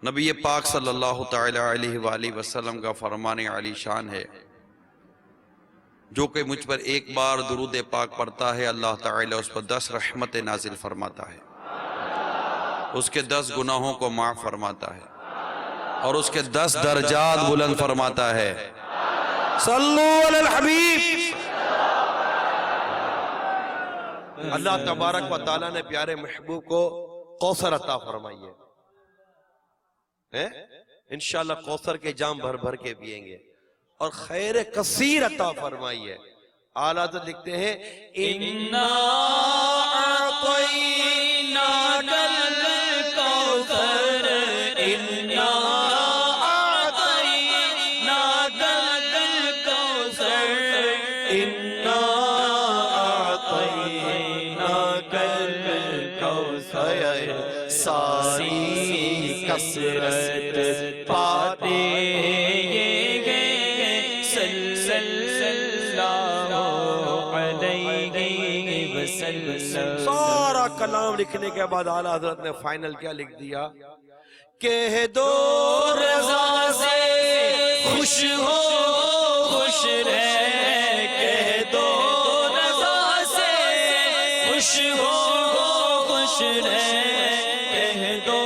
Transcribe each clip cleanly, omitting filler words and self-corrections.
नबी पाक सल्लल्लाहु तआला अलैहि वसल्लम का फरमान आली शान है, जो कि मुझ पर एक बार दुरूद पाक पढ़ता है अल्लाह ताला उस पर 10 रहमत नाजिल फरमाता है, उसके 10 गुनाहों को माफ फरमाता है और उसके 10 दर्जात बुलंद फरमाता है। सल्लु अलल हबीब। अल्लाह तबारक व तआला ने प्यारे महबूब को कौसर अता फरमाई है, इंशाअल्लाह कौसर के जाम भर भर के पिएंगे और खैर कसीर अता फरमाई है। आला तो लिखते हैं इन्ना अतैना कल कौसर, इन्ना अतैना कल कौसर, इन्ना अतैना कल कौसर, सारी कसरत पाते सारा कलाम लिखने के बाद आला हजरत ने फाइनल क्या लिख दिया, कह दो रज़ा से खुश हो खुश रहे, कह दो रज़ा से खुश हो खुश रहे, कह दो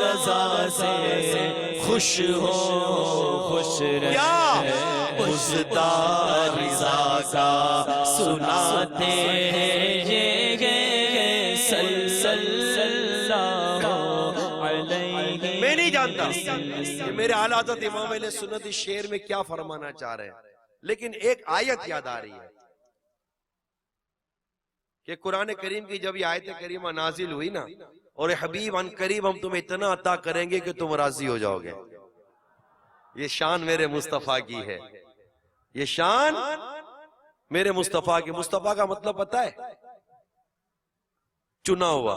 रज़ा से खुश हो खुश रहे। क्या उस रज़ा का सुनाते हैं मैं नहीं जानता कि मेरे आला हज़रत इमाम अहले सुन्नत इस शेर में क्या फरमाना चाह रहे हैं, लेकिन एक आयत याद आ रही है कि कुरान करीम की जब ये आयत करीमा नाजिल हुई ना, और हबीब अन करीब हम तुम्हें इतना अता करेंगे कि तुम राजी हो जाओगे। ये शान मेरे मुस्तफा की है, ये शान मेरे मुस्तफा की। मुस्तफा का मतलब पता है? चुना हुआ।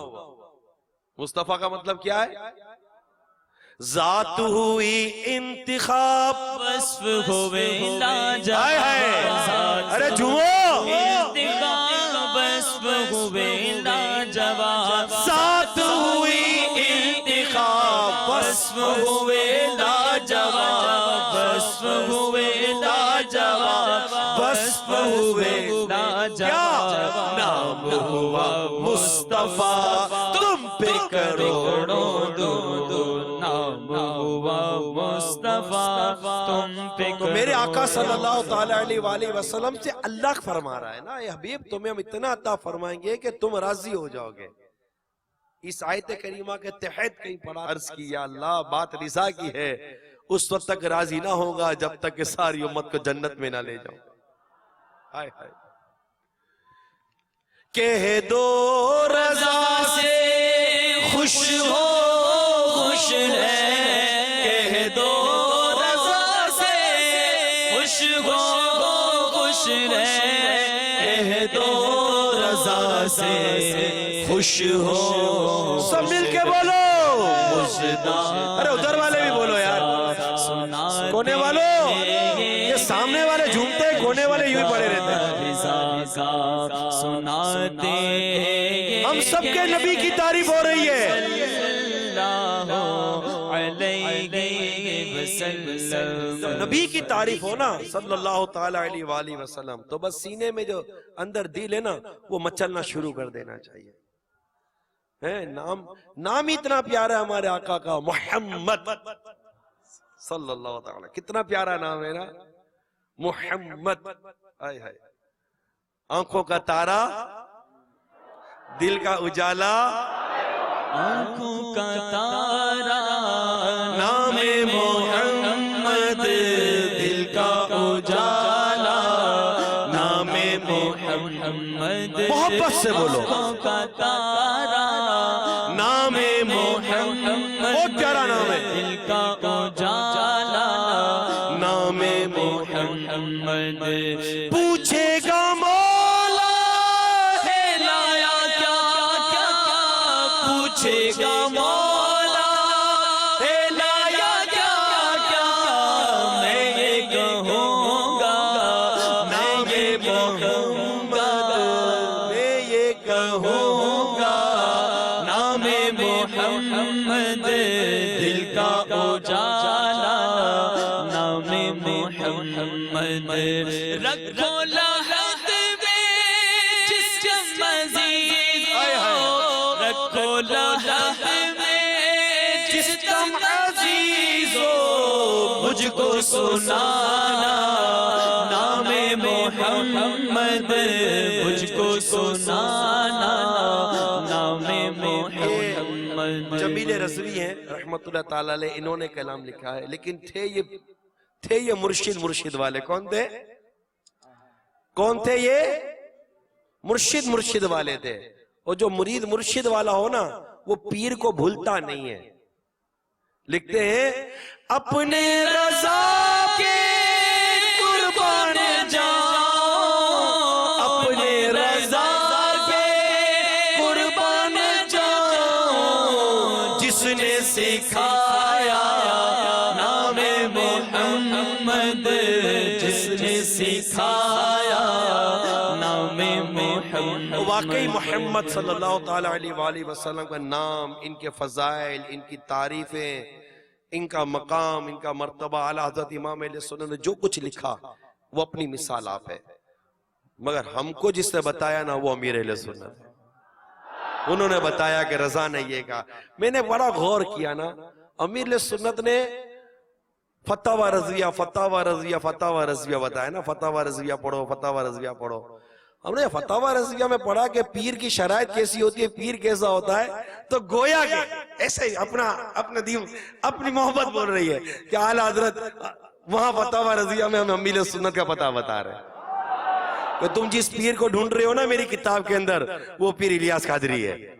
मुस्तफा का मतलब क्या है? जात हुई इंतिखाब, वस्फ हुए लाजवाब, अरे झूमो, इंतिखाब वस्फ हुए लाजवाब, जात हुई इंतिखाब वस्फ हुए लाजवाब, वस्फ हुए लाजवाब, वस्फ हुए लाजवाब, नाम हुआ मुस्तफा तुम पे करोड़ों दुरूद, नाम हुआ मुस्तफा तुम पे। तो मेरे आका सल्लल्लाहु ताला अलैहि वसल्लम से अल्लाह फरमा रहा है ना, ये हबीब तुम्हें हम इतना अता फरमाएंगे कि तुम राजी हो जाओगे। इस आयत करीमा के तहत कहीं पढ़ा, अर्ज की या अल्लाह बात रिजा की है, उस वक्त तक राजी ना होगा जब तक कि सारी उम्मत को जन्नत में ना ले जाओ। हाय हाय। कह दो रज़ा से खुश हो खुश रहे, कह दो रज़ा से खुश हो खुश रहे, कह दो रज़ा से खुश हो। सब मिल के बोलो, अरे उधर वाले भी बोलो यार, कोने वालों, ये सामने वाले झूमते हैं, कोने वाले यूं ही पड़े रहते हैं। सुनाते हम सबके नबी की तारीफ हो रही है। नबी की तारीफ हो ना सल्लल्लाहु ताला अलैहि वसल्लम, तो बस सीने में जो अंदर दिल है ना वो मचलना शुरू कर देना चाहिए। है नाम ही इतना प्यारा है हमारे आका का, मोहम्मद सल्लल्लाहु ताला, कितना प्यारा नाम है ना मोहम्मद। हाय हाय। आंखों का तारा, दिल का उजाला, आंखों का तारा नामे मोहम्मद, दिल का उजाला नामे मोहम्मद। मोहब्बत से बोलो, आंखों का तारा नामे मोहम्मद, बहुत प्यारा नाम है, दिल का उजाला नामे मोहम्मद। पूछेगा मौला है लाया क्या क्या, पूछेगा मौला है लाया क्या क्या, मैं ये कहूँगा नामे मोहम्मद, मैं ये कहूँगा नामे मोहम्मद दिल का उजाला, नाम मोहम्मद रखो लहद में जिसका मजीद हो, रखो लहद में जिसका अजीज हो, मुझको सुनाना नाम मोहम्मद, मुझको सुनाना नाम मोहम्मद। जमील रज़वी हैं रहमतुल्लाह ताला अलैह, इन्होंने कलाम लिखा है, लेकिन थे ये मुर्शिद वाले। कौन थे? कौन थे ये? मुर्शिद वाले थे। और जो मुरीद मुर्शिद वाला हो ना, वो पीर को भूलता नहीं है। लिखते हैं अपने रज़ा के कुर्बान जाओ, अपने रज़ा के कुर्बान जाओ, जिसने सिखाया नाम मोहम्मद, जिसने सिखाया नाम मोहम्मद। वाकई मोहम्मद सल्लल्लाहु ताला अलैहि वसल्लम का नाम, इनके फजाइल, इनकी तारीफें, इनका मकाम, इनका मर्तबा, आला हज़रत इमाम अहले सुन्नत ने जो कुछ लिखा वो अपनी मिसाल आप है। मगर हमको जिसने बताया ना, वो अमीर अहले सुन्नत है। उन्होंने बताया कि रजा ने ये कहा। मैंने बड़ा गौर किया ना, अमीर अहले सुन्नत ने फतावा रज़विया बताया ना, फतावा रज़विया पढ़ो, फतावा रज़विया पढ़ो। हमने फतावा रज़विया में पढ़ा कि पीर की शराइत कैसी होती है, पीर कैसा होता है, तो गोया के ऐसे ही अपनी मोहब्बत बोल रही है कि आला हज़रत वहां फतावा रज़विया में हमें अमीर सुन्नत का पता बता रहे हैं कि तुम जिस पीर को ढूंढ रहे हो ना मेरी किताब के अंदर, वो पीर इलियास कादरी है,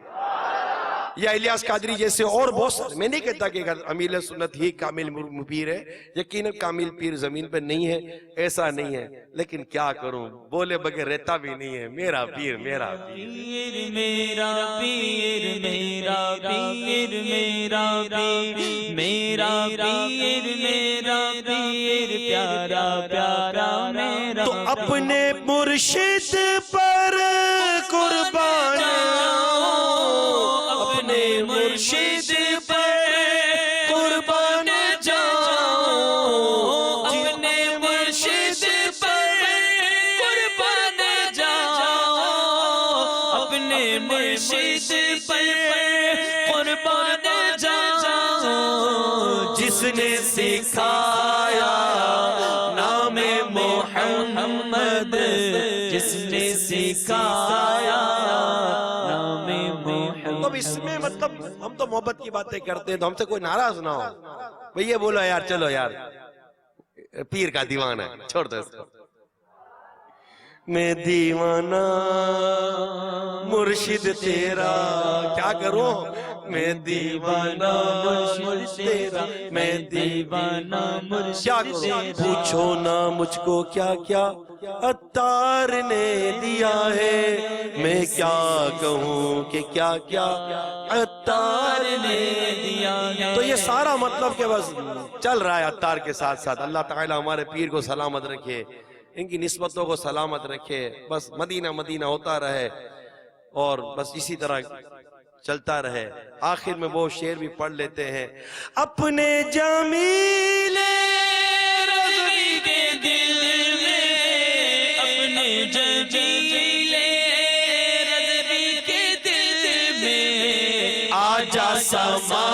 या इलियास कादरी जैसे और बहुत सारे। मैं नहीं कहता कि अमीर सुन्नत ही कामिल पीर है, यकीनन कामिल पीर जमीन पे नहीं है, ऐसा नहीं है, लेकिन क्या करूं, बोले बगैर रहता भी नहीं है। मेरा पीर मेरा पीर मेरा पीर मेरा पीर मेरा पीर मेरा पीर मेरा पीर प्यारा प्यारा मेरा। तो अपने मुर्शिद पर कुर्बान, अपने मुर्शिद पर कुर्बान जाओ, अपने मुर्शिद पर कुर्बान जाओ, अपने मुर्शिद पर कुर्बान जाओ, जिसने सिखाया नाम मोहम्मद, जिसने सिखाया नाम मोहम्मद। तो इसमें मतलब हम तो मोहब्बत की बातें करते हैं, तो हमसे कोई नाराज ना हो। भैया बोलो यार, चलो यार, पीर का दीवाना है, छोड़ दो इसको। मैं दीवाना मुर्शिद तेरा, क्या करूं, मैं दीवाना मुर्शिद तेरा, मैं दीवाना मुर्शिद, क्या करूं, पूछो ना मुझको क्या क्या अत्तार ने दिया है, मैं क्या कहूँ कि क्या क्या अत्तार ने दिया है। तो ये सारा मतलब के बस चल रहा है अत्तार के साथ साथ। अल्लाह ताला हमारे पीर को सलामत रखे, इनकी निस्बतों को सलामत रखे, बस मदीना मदीना होता रहे और बस इसी तरह चलता रहे। आखिर में वो शेर भी पढ़ लेते हैं, अपने जमीले रज़वी के दिल में, अपने जमीले रज़वी के दिल में, आजा समा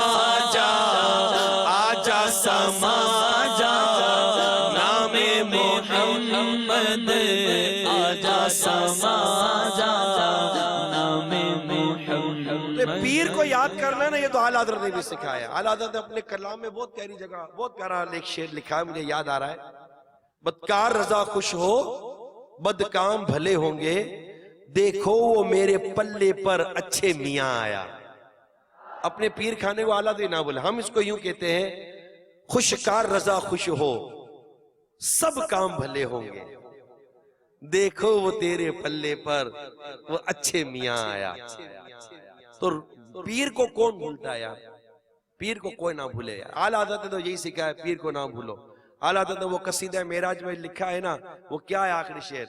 जा, आजा समा जा, नामे मोहम्मद, आजा समा जा, नामे मोहम्मद। पीर को याद करना ना, ये तो आला हज़रत ने भी सिखाया। आला हज़रत ने अपने कलाम में बहुत प्यारी जगह, बहुत प्यारा एक शेर लिखा है, मुझे याद आ रहा है, बदकार रजा खुश हो, बदकाम भले होंगे, देखो वो मेरे पल्ले पर अच्छे मियाँ आया। अपने पीर खाने को आला हज़रत ना बोले, हम इसको यूं कहते हैं, खुशकार रजा खुश हो, सब काम भले होंगे, देखो वो तेरे पल्ले पर वो अच्छे मियाँ आया। तो पीर को कौन भूलता है यार, पीर को कोई ना भूले यार। आला हज़रत ने तो यही सिखाया, पीर को ना भूलो। आला हज़रत ने वो कसीदा मेराज में लिखा है ना, वो क्या है आखिरी शेर,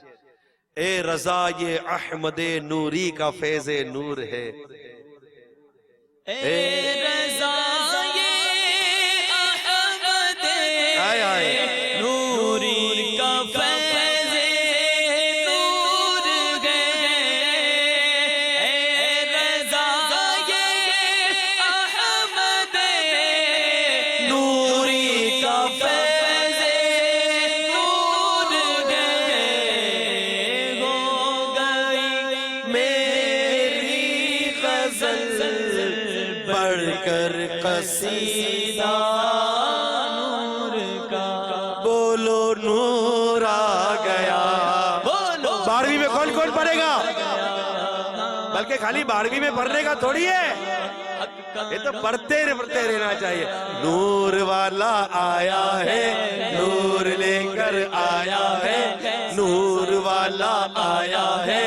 ए रजा ये अहमद नूरी का फैज़े नूर है, रज़ा ये अहमद आए आए नूरी का फैज़ नूर है। रज़ा ये अहमद नूरी का फैज़ नूर है। हो गई मेरी गजल बढ़कर कसीदा नूर का। बोलो नूर आ गया। बोलो 12वीं में कौन कौन पढ़ेगा? बल्कि खाली 12वीं में पढ़ने का थोड़ी है, ये तो पढ़ते रहना चाहिए। नूर वाला आया है, नूर लेकर आया है, नूर वाला आया है,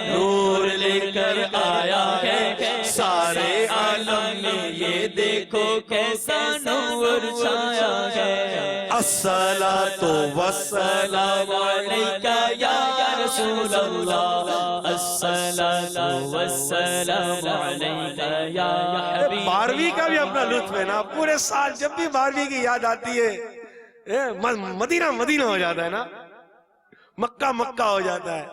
नूर लेकर आया है। सारे आलम में ये देखो कैसा नूर छाया है। अस्सलातु वस्सलामु अलैका या रसूल अल्लाह, अस्सलातु वस्सलामु अलैका या हबीब। 12वीं का भी अपना लुत्फ है ना, पूरे साल जब भी 12वीं की याद आती है मदीना मदीना हो जाता है ना, मक्का मक्का हो जाता है।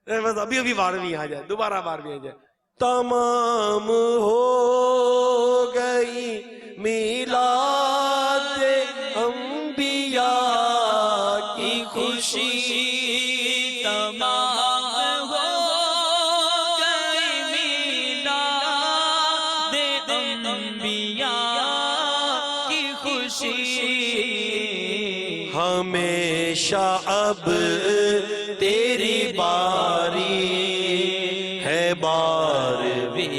बस अभी अभी 12वीं आ जाए, दोबारा 12वीं आ जाए। तमाम हो गई मीलाद अंबिया की खुशी, तमाम हो गई मीलाद अंबिया की खुशी। हमेशा अब तेरी बारी है बारहवीं,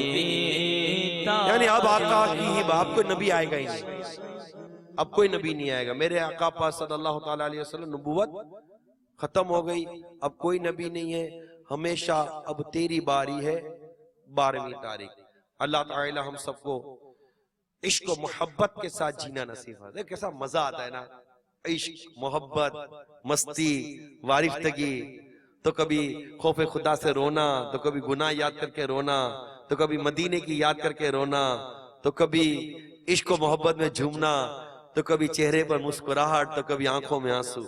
यानी अब आका की ही बाप, कोई नबी आएगा ही नहीं, अब कोई नबी नहीं आएगा। मेरे आका पास सल्लल्लाहु ताला अलैहि वसल्लम नबूवत खत्म हो गई, अब कोई नबी नहीं है। हमेशा अब तेरी बारी है 12वीं तारीख। अल्लाह ताला हम सबको इश्क और मोहब्बत के साथ जीना नसीब है। कैसा मजा आता है ना, इश्क मोहब्बत मस्ती वारिफ्तगी, तो कभी खौफे खुदा से रोना, तो कभी गुनाह याद करके रोना, तो कभी मदीने की याद करके रोना, तो कभी इश्क और मोहब्बत में झूमना, तो कभी चेहरे पर मुस्कुराहट, तो कभी आंखों में आंसू।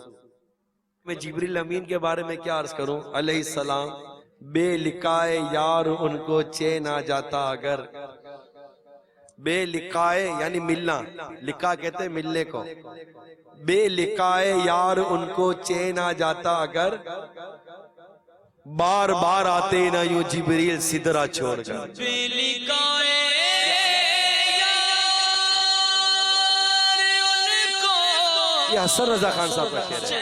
मैं जिब्रील अमीन के बारे में क्या अर्ज करूं अलैहिस्सलाम। बेलिकाए यार उनको चैन आ जाता अगर, बेलिकाए यानी मिलना, लिका कहते हैं मिलने को। बेलिकाए यार उनको चैन आ जाता अगर, बार बार आते ना यूं जिब्रील सिदरा छोड़कर। बेलिकाए यार उनको ये हसन रजा खान साहब का शेर है। चैन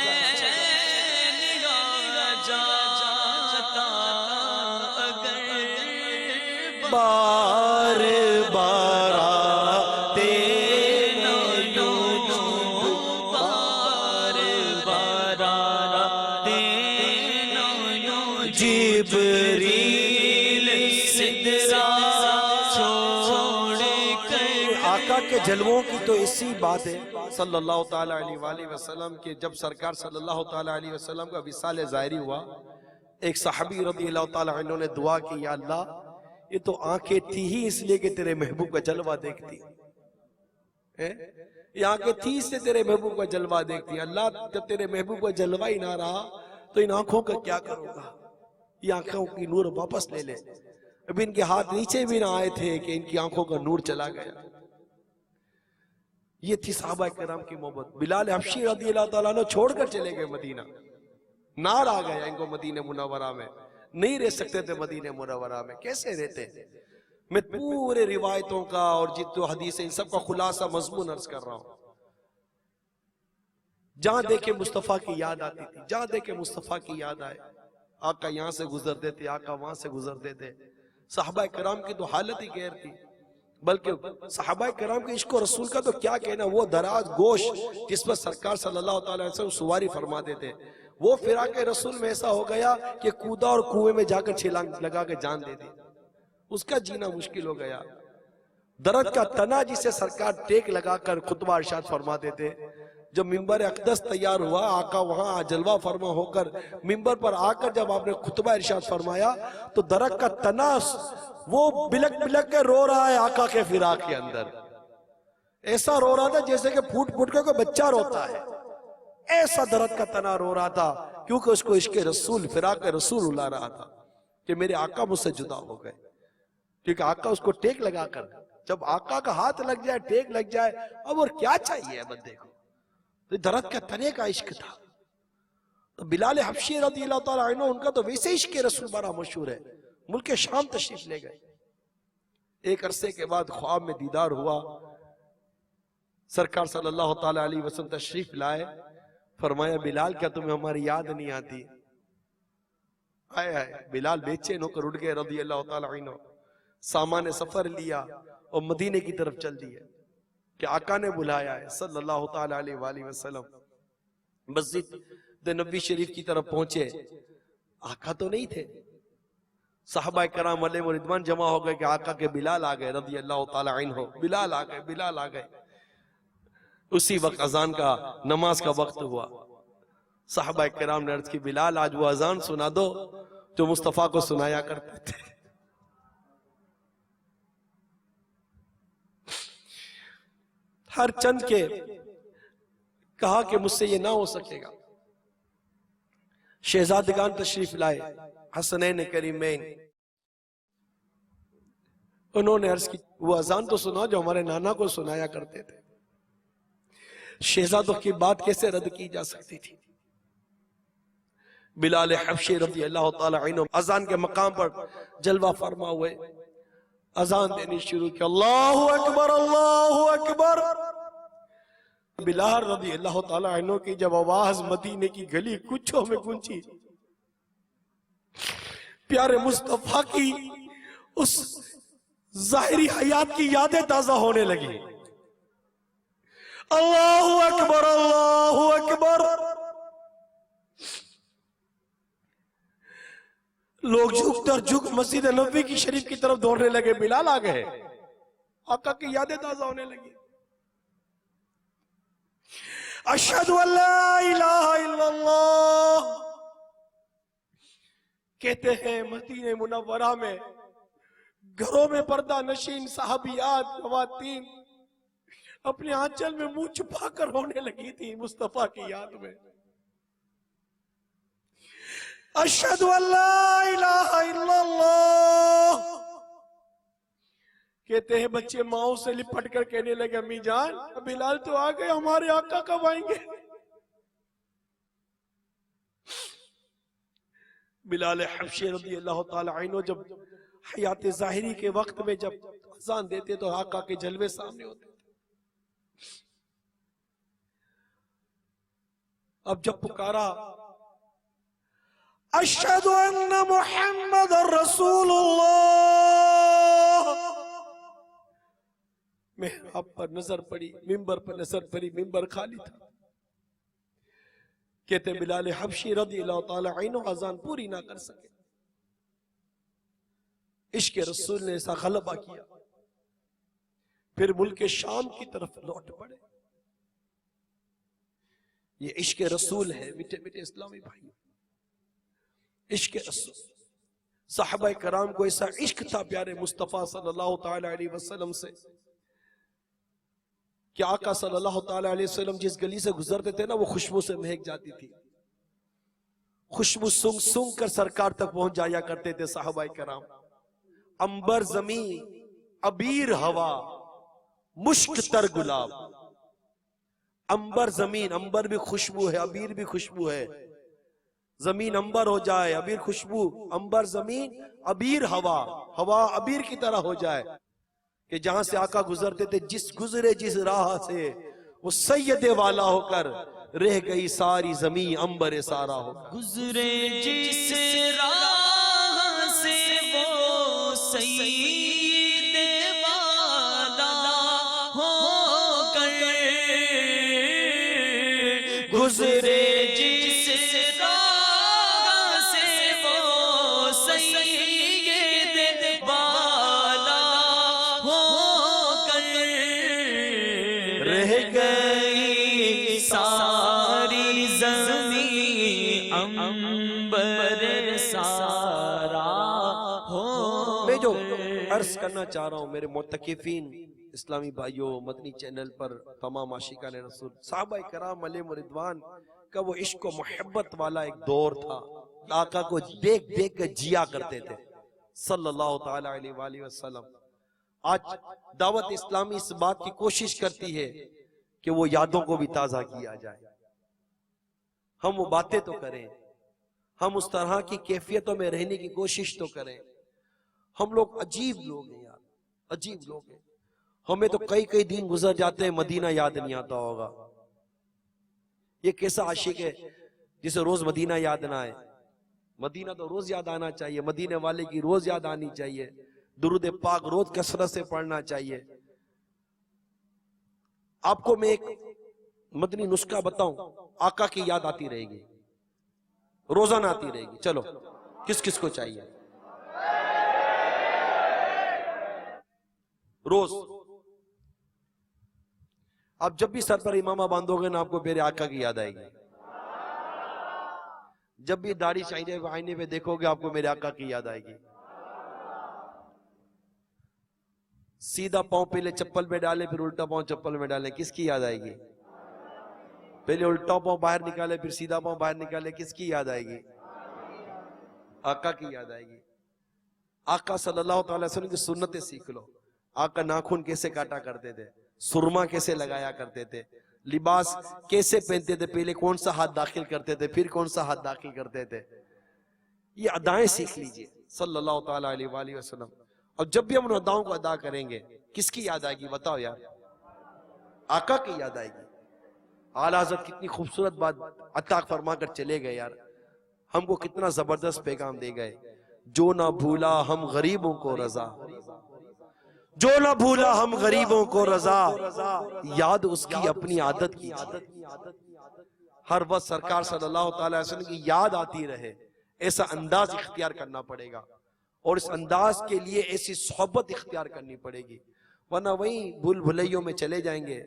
आ जाता अगर, बार बार आते ना बार बार आते जिब्रील सिदरा छोड़ कर। आका के जलवों की तो इसी बात है सल्लल्लाहु ताला अलैहि वसल्लम के, जब सरकार सल्लल्लाहु ताला अलैहि वसल्लम का विसाल ज़ाहिरी हुआ, एक सहाबी रज़ियल्लाहु ताला अन्हु ने दुआ की, या अल्लाह ये तो आंखें थी ही इसलिए कि तेरे महबूब का जलवा देखती है, ये आंखें थी इसलिए तेरे महबूब का जलवा देखती। अल्लाह जब तेरे महबूब का जलवा ही ना रहा तो इन आंखों का क्या करूंगा, ये आंखों की नूर वापस ले ले। अभी इनके हाथ नीचे भी ना आए थे कि इनकी आंखों का नूर चला गया। ये थी सहाबा किराम की मोहब्बत। बिलाल हबशी रज़ियल्लाहु ताला अन्हु छोड़कर चले गए मदीना, नार आ गया इनको मदीने मुनव्वरा में, नहीं रह सकते थे मदीने मुनव्वरा में, कैसे रहते। मैं पूरे रिवायतों का और जितने हदीस इन सब का खुलासा मजमून अर्ज कर रहा हूं। जहां देखे मुस्तफा की याद आती थी, जहां देखे मुस्तफा की याद आए, आका यहां से गुजरते थे, आका वहां से गुजरते थे। सहाबा किराम की तो हालत ही गैर थी, बल्कि सहाबा किराम के इश्क रसूल का तो क्या कहना। वो दराज गोश जिस पर सरकार सल्लल्लाहु अलैहि वसल्लम सवारी फरमाते थे, वो फिराके रसूल में ऐसा हो गया कि कूदा और कुएं में जाकर छलांग लगा के जान दे दी। उसका जीना मुश्किल हो गया। दर्द का तना जिसे सरकार टेक लगाकर खुतबा इरशाद फरमाते थे, जब मिंबर अक़दस तैयार हुआ, आका वहां जलवा फरमा होकर मिंबर पर आकर जब आपने खुतबा इरशाद फरमाया तो दरख्त का तना वो बिलक बिलक के रो रहा है आका के फिराक के अंदर। ऐसा रो रहा था जैसे कि फूट फूट के कोई बच्चा रोता है, ऐसा दरख्त का तना रो रहा था, क्योंकि उसको इश्क़ रसूल, फिराक रसूल उला रहा था कि मेरे आका मुझसे जुदा हो गए। क्योंकि आका उसको टेक लगाकर, जब आका का हाथ लग जाए, टेक लग जाए, अब और क्या चाहिए बंदे को। तो दरख्त के तने का इश्क था। तो बिलाल हबशी रज़ियल्लाहु ताला अन्हु, उनका तो वैसे इश्क़ रसूल बड़ा मशहूर है। मुल्क शाम तशरीफ ले गए। एक अरसे के बाद ख्वाब में दीदार हुआ, सरकार सल्लल्लाहु ताला अलैहि वसल्लम तशरीफ लाए। फरमाया बिलाल क्या तुम्हें हमारी याद नहीं आती? आए आए बिलाल बेचैन होकर उठ गए रज़ियल्लाहु ताला अन्हु। सामान सफर लिया और मदीने की तरफ चल दिए कि आका ने बुलाया है सल्लल्लाहु ताला अलैहि वसल्लम। मस्जिद नबी शरीफ की तरफ पहुंचे, आका तो नहीं थे। साहबा कराम अलैहिम रिदवान जमा हो गए कि आका के बिलाल आ गए रज़ियल्लाहु ताला अन्हु, बिलाल आ गए, बिलाल आ गए। उसी वक्त अजान का, नमाज का वक्त हुआ। साहबा कराम ने अर्ज की, बिलाल आज वो अजान सुना दो जो मुस्तफा को सुनाया करते थे। हर चंद के कहा कि मुझसे ये ना हो सकेगा। शहजादगान तशरीफ लाए, हसनैन करीमैन। उन्होंने अर्ज की, वो अजान तो सुना जो हमारे नाना को सुनाया करते थे। शहजादों की बात कैसे रद्द की जा सकती थी। बिलाल हबशी रज़ियल्लाहु ताला अन्हु अजान के मकाम पर जलवा फरमा हुए, अजान देनी शुरू की, अल्लाहु अकबर, अल्लाहु अकबर। बिलाल रज़ियल्लाहु ताला अन्हु की जब आवाज मदीने की गली कुछों में गूंजी, प्यारे मुस्तफा की उस जाहिरी हयात की यादें ताजा होने लगी। अल्लाहु अकबर, अल्लाहु अकबर। लोग झुक दर झुक मस्जिद नबवी की शरीफ की तरफ दौड़ने लगे। बिलाल आ गए, आका की यादें ताजा होने लगी। अशहदु अल्ला इलाहा इल्लल्लाह कहते हैं मदीने मुनव्वरा में घरों में पर्दा नशीन साहबियात खवातीन अपने आंचल में मुंह छुपाकर रोने लगी थी मुस्तफा की याद में। अशहदु अल्ला इलाहा इल्लल्लाह कहते हैं बच्चे माओ से लिपट कर कहने लगे, अम्मी जान बिलाल तो आ गए, हमारे आका कब आएंगे? बिलाल हबशी रज़ियल्लाहु ताला अन्हु जब हयात ज़ाहिरी के वक्त में जब अज़ान देते तो आका के जलवे सामने होते। अब जब पुकारा अशहदु अन्ना मुहम्मदुर रसूलुल्लाह, मेहराब पर नजर पड़ी, मिंबर पर नजर पड़ी, मिंबर खाली था। कहते बिलाल हबशी रज़ियल्लाहु ताला अन्हु अज़ान पूरी ना कर सके। इश्क़ रसूल ने ऐसा गलबा किया, फिर मुल्क शाम की तरफ लौट पड़े। ये इश्क़ रसूल है मिठे मिठे इस्लामी भाइयों, इश्क़ रसूल। साहबा कराम को ऐसा इश्क था प्यारे मुस्तफ़ा सल्लल्लाहु ताला अलैहि वसल्लम से कि आका सल्लल्लाहु ताला अलैहि वसल्लम जिस गली से गुजरते थे ना, वो खुशबू से महक जाती थी। खुशबू सूंघ सूंघ कर सरकार तक पहुंच जाया करते थे साहबा कराम। अंबर जमीन, अबीर हवा, मुश्क तर गुलाब। अंबर जमीन, अंबर भी खुशबू है, अबीर भी खुशबू है। जमीन अंबर हो जाए, अबीर खुशबू, अंबर जमीन, अबीर हवा, हवा अबीर की तरह हो जाए कि जहां से आका गुजरते थे, जिस गुजरे जिस राह से वो सैयदे वाला होकर रह गई सारी जमीन अंबर सारा हो। गुजरे जिस राह से वो सैयदे वाला होकर, गुजरे जिस राह से वो सैयदे वाला होकर, रह गई अर्ज करना चाह रहा हूँ मेरे मुत्तकिफीन इस्लामी भाइयों, मदनी चैनल पर तमाम आशिकान रसूल, साहबा कराम अलैहिम रिदवान का वो इश्क व मोहब्बत वाला एक दौर था। आका को देख देख कर जिया करते थे सल्लल्लाहु ताला अलैहि वसल्लम। आज दावत इस्लामी इस बात की कोशिश करती है कि वो यादों को भी ताजा किया जाए, हम वो बातें तो करें, हम उस तरह की कैफियतों में रहने की कोशिश तो करें। हम लोग अजीब लोग हैं यार, अजीब लोग हैं। हमें तो कई कई दिन गुजर जाते हैं, मदीना याद नहीं आता होगा। ये कैसा आशिक है जिसे रोज मदीना याद ना आए? मदीना तो रोज याद आना चाहिए, मदीने वाले की रोज याद आनी चाहिए, दुरूद पाक रोज कसरत से पढ़ना चाहिए। आपको मैं एक मदनी नुस्खा बताऊं, आका की याद आती रहेगी, रोजाना आती रहेगी। चलो किस किस को चाहिए? रोज आप जब भी सर पर इमामा बांधोगे ना, आपको मेरे आका की याद आएगी। जब भी दाढ़ी आईने पे देखोगे, आपको मेरे आका की याद आएगी। सीधा पांव पहले चप्पल में डाले, फिर उल्टा पांव चप्पल में डाले, किसकी याद आएगी? पहले उल्टा पांव बाहर निकाले, फिर सीधा पांव बाहर निकाले, किसकी याद आएगी? आका की याद आएगी। आका सल्लल्लाहु अलैहि वसल्लम की सुन्नतें सीख लो। आका नाखून कैसे काटा करते थे, सुरमा कैसे लगाया करते थे, लिबास कैसे पहनते थे, पहले कौन सा हाथ दाखिल करते थे, फिर कौन सा हाथ दाखिल करते थे। ये अदाएं सीख लीजिए सल्लल्लाहु ताला अलैहि वसल्लम। और जब भी हम उन अदाओं को अदा करेंगे, किसकी याद आएगी बताओ यार? आका की याद आएगी। आला हज़रत कितनी खूबसूरत बात अता फरमा कर चले गए यार, हमको कितना जबरदस्त पैगाम दे गए। जो ना भूला हम गरीबों को रजा, जो ना भूला हम गरीबों को रजा, याद उसकी अपनी आदत की। हर वक्त सरकार सल्लल्लाहु अलैहि वसल्लम की याद आती रहे, ऐसा अंदाज इख्तियार करना पड़ेगा। और इस अंदाज के लिए ऐसी सोहबत इख्तियार करनी पड़ेगी, वरना वही भूल भुलैयों में चले जाएंगे,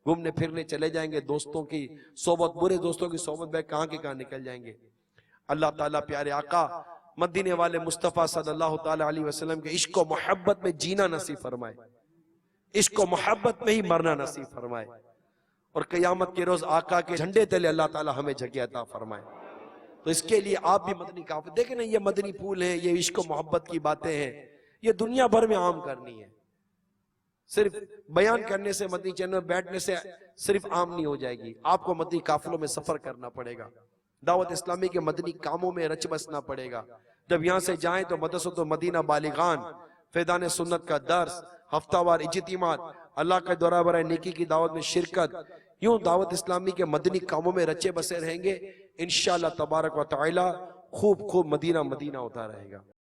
घूमने फिरने चले जाएंगे, दोस्तों की सोहबत, बुरे दोस्तों की सोहबत में कहाँ के कहाँ निकल जाएंगे। अल्लाह ताला प्यारे आका मदीने वाले मुस्तफ़ा सल्लल्लाहु ताला अलैहि वसल्लम के इश्क और मोहब्बत में जीना नसीब फरमाए, इश्क और मोहब्बत में ही मरना नसीब फरमाए, और क़यामत के रोज आका के झंडे तले अल्लाह ताला हमें जगह अता फरमाए। तो इसके लिए आप भी मदनी काफिले देखें ना, ये मदनी फूल है, ये इश्क और मोहब्बत की बातें हैं, ये दुनिया भर में आम करनी है। सिर्फ बयान करने से, मदनी चैनल में बैठने से सिर्फ आम नहीं हो जाएगी, आपको मदनी काफिलों में सफर करना पड़ेगा, दावत इस्लामी के मदनी कामों में रच बसना पड़ेगा। जब यहाँ से जाएं तो मदरसत मदीना बालिगान, फैदान सुन्नत का दर्स, हफ्तावार इज्तिमात, अल्लाह का दौरा बराए नेकी की दावत में शिरकत, यूं दावत इस्लामी के मदनी कामों में रचे बसे रहेंगे। इंशाअल्लाह तबारक व तआला खूब खूब मदीना मदीना होता रहेगा।